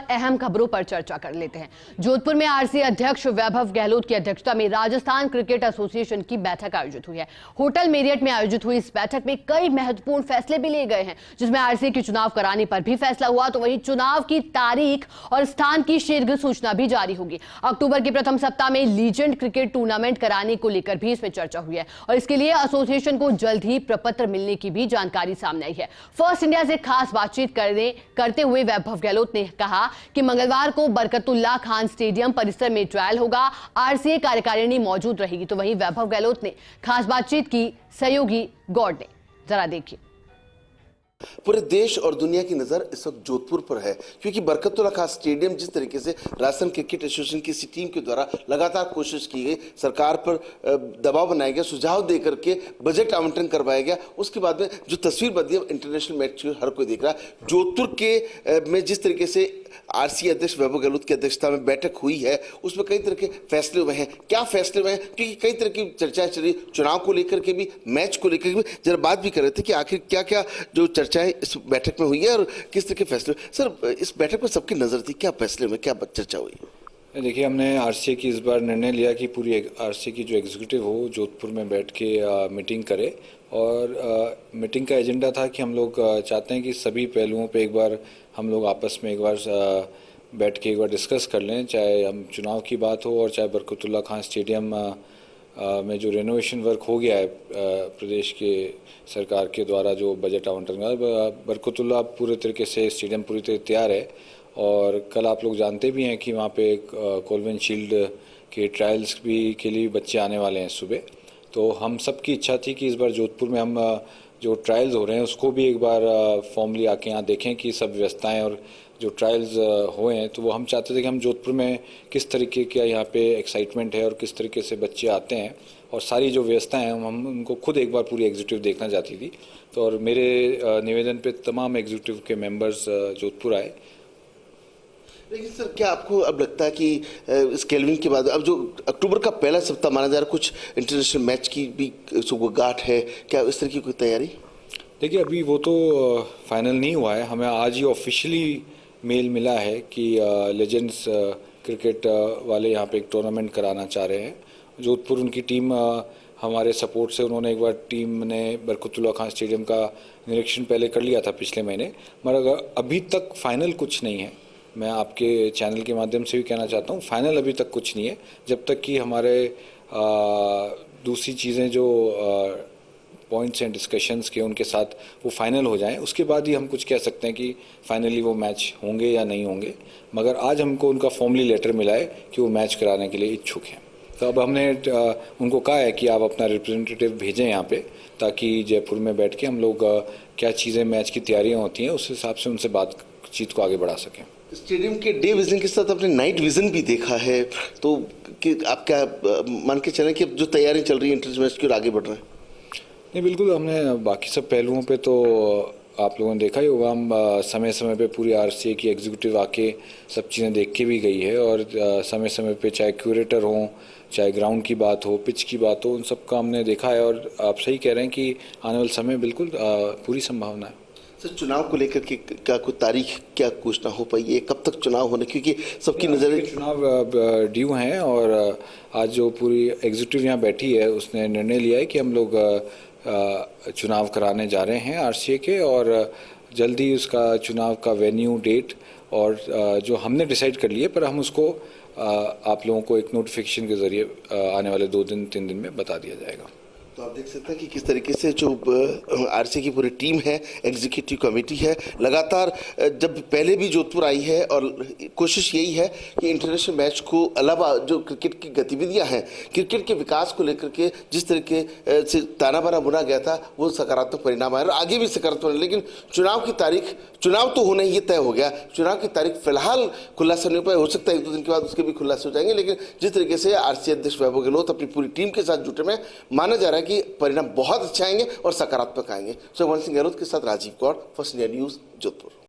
अहम खबरों पर चर्चा कर लेते हैं। जोधपुर में आरसीए अध्यक्ष वैभव गहलोत की अध्यक्षता में राजस्थान क्रिकेट एसोसिएशन की बैठक आयोजित हुई है। होटल मेरियट में आयोजित हुई इस बैठक में कई महत्वपूर्ण फैसले भी लिए गए हैं, जिसमें आरसीए के चुनाव कराने पर भी फैसला हुआ, तो वहीं चुनाव की तारीख और स्थान की शीघ्र सूचना भी जारी होगी। अक्टूबर के प्रथम सप्ताह में लीजेंड क्रिकेट टूर्नामेंट कराने को लेकर भी इसमें चर्चा हुई है और इसके लिए एसोसिएशन को जल्द ही प्रपत्र मिलने की भी जानकारी सामने आई है। फर्स्ट इंडिया से खास बातचीत करते हुए वैभव गहलोत ने कहा कि मंगलवार को बरकतुल्ला खान स्टेडियम परिसर में ट्रायल होगा। आरसीए कार्यकारिणी मौजूद रहेगी। तो वहीं वैभव गहलोत ने खास बातचीत की सहयोगी गौड़ ने, जरा देखिए। पूरे देश और दुनिया की नज़र इस वक्त जोधपुर पर है, क्योंकि बरकतुल्ला खान स्टेडियम जिस तरीके से राजस्थान क्रिकेट एसोसिएशन की इसी टीम के द्वारा लगातार कोशिश की गई, सरकार पर दबाव बनाया गया, सुझाव देकर के बजट आवंटन करवाया गया, उसके बाद में जो तस्वीर बदली इंटरनेशनल मैच हर कोई देख रहा है। जोधपुर के में जिस तरीके से आरसीए अध्यक्ष वैभव गहलोत की अध्यक्षता में बैठक हुई है, उसमें कई तरह के फैसले हुए हैं। क्या फैसले हुए हैं? क्योंकि कई तरह की चर्चाएं चल रही, चुनाव को लेकर के भी, मैच को लेकर के भी। जरा बात भी कर रहे थे कि आखिर क्या क्या जो चर्चाएं इस बैठक में हुई है और किस तरह के फैसले। सर, इस बैठक में सबकी नजर थी, क्या फैसले में क्या चर्चा हुई? देखिए, हमने आरसीए की इस बार निर्णय लिया कि पूरी आरसीए की जो एग्जीक्यूटिव हो जोधपुर में बैठ के मीटिंग करे, और मीटिंग का एजेंडा था कि हम लोग चाहते हैं कि सभी पहलुओं पे एक बार हम लोग आपस में एक बार बैठ के एक बार डिस्कस कर लें, चाहे हम चुनाव की बात हो और चाहे बरकतुल्ला खान स्टेडियम में जो रेनोवेशन वर्क हो गया है प्रदेश के सरकार के द्वारा, जो बजट आवंटन का, बरकतुल्ला पूरे तरीके से स्टेडियम पूरी तरह तैयार है। और कल आप लोग जानते भी हैं कि वहाँ पे कोलविन शील्ड के ट्रायल्स भी के लिए बच्चे आने वाले हैं सुबह। तो हम सब की इच्छा थी कि इस बार जोधपुर में हम जो ट्रायल्स हो रहे हैं उसको भी एक बार फॉर्मली आके यहाँ देखें कि सब व्यवस्थाएं और जो ट्रायल्स हुए हैं, तो वो हम चाहते थे कि हम जोधपुर में किस तरीके का यहाँ पे एक्साइटमेंट है और किस तरीके से बच्चे आते हैं, और सारी जो व्यवस्थाएं हैं हम उनको खुद एक बार पूरी एग्जीक्यूटिव देखना चाहती थी। तो और मेरे निवेदन पे तमाम एग्जीक्यूटिव के मेंबर्स जोधपुर आए। लेकिन सर, क्या आपको अब लगता है कि इस केल्विन के बाद अब जो अक्टूबर का पहला सप्ताह माना जा रहा है, कुछ इंटरनेशनल मैच की भी सुगबगाहट है, क्या इस तरह की कोई तैयारी? देखिए, अभी वो तो फाइनल नहीं हुआ है। हमें आज ही ऑफिशियली मेल मिला है कि लेजेंड्स क्रिकेट वाले यहाँ पे एक टूर्नामेंट कराना चाह रहे हैं। जोधपुर उनकी टीम हमारे सपोर्ट से, उन्होंने एक बार टीम ने बरकतुल्ला खान स्टेडियम का निरीक्षण पहले कर लिया था पिछले महीने, मगर अभी तक फाइनल कुछ नहीं है। मैं आपके चैनल के माध्यम से भी कहना चाहता हूँ, फाइनल अभी तक कुछ नहीं है। जब तक कि हमारे दूसरी चीज़ें जो पॉइंट्स एंड डिस्कशंस के उनके साथ वो फाइनल हो जाएं, उसके बाद ही हम कुछ कह सकते हैं कि फाइनली वो मैच होंगे या नहीं होंगे। मगर आज हमको उनका फॉर्मली लेटर मिला है कि वो मैच कराने के लिए इच्छुक हैं। तो अब हमने उनको कहा है कि आप अपना रिप्रेजेंटेटिव भेजें यहाँ पे, ताकि जयपुर में बैठ के हम लोग क्या चीज़ें मैच की तैयारियाँ होती हैं उस हिसाब से उनसे बातचीत को आगे बढ़ा सकें। स्टेडियम के डे विजन के साथ आपने नाइट विजन भी देखा है, तो कि आप क्या मान के चलें कि जो तैयारी चल रही है इंटरनेशनल मैच की और आगे बढ़ रहे हैं? नहीं, बिल्कुल। हमने बाकी सब पहलुओं पे तो आप लोगों ने देखा ही होगा, हम समय समय पे पूरी आरसीए की एग्जीक्यूटिव आके सब चीज़ें देख के भी गई है, और समय समय पे चाहे क्यूरेटर हो, चाहे ग्राउंड की बात हो, पिच की बात हो, उन सब का हमने देखा है। और आप सही कह रहे हैं कि आने वाले समय बिल्कुल पूरी संभावना है। सर, चुनाव को लेकर के क्या कोई तारीख क्या घोषणा हो पाई है, कब तक चुनाव होने, क्योंकि सबकी नज़र चुनाव ड्यू हैं, और आज जो पूरी एग्जीक्यूटिव यहाँ बैठी है उसने निर्णय लिया है कि हम लोग चुनाव कराने जा रहे हैं आरसीए के, और जल्दी उसका चुनाव का वेन्यू, डेट और जो हमने डिसाइड कर लिए, पर हम उसको आप लोगों को एक नोटिफिकेशन के जरिए आने वाले 2-3 दिन में बता दिया जाएगा। तो आप देख सकते हैं कि किस तरीके से जो आरसीए की पूरी टीम है, एग्जीक्यूटिव कमेटी है, लगातार जब पहले भी जोधपुर आई है, और कोशिश यही है कि इंटरनेशनल मैच को अलावा जो क्रिकेट की गतिविधियां हैं, क्रिकेट के विकास को लेकर के जिस तरीके से ताना बाना बुना गया था, वो सकारात्मक परिणाम आया और आगे भी सकारात्मक। लेकिन चुनाव की तारीख, चुनाव तो होना ही तय हो गया, चुनाव की तारीख फिलहाल खुलासा नहीं हो सकता, 1-2 दिन के बाद उसके भी खुलासे हो जाएंगे। लेकिन जिस तरीके से आरसीए अध्यक्ष वैभव गहलोत अपनी पूरी टीम के साथ जुटे में, माना जा रहा है कि परिणाम बहुत अच्छे आएंगे और सकारात्मक आएंगे। सो वन सिंह गहलोत के साथ Rajiv Gaur, first India news, Jodhpur.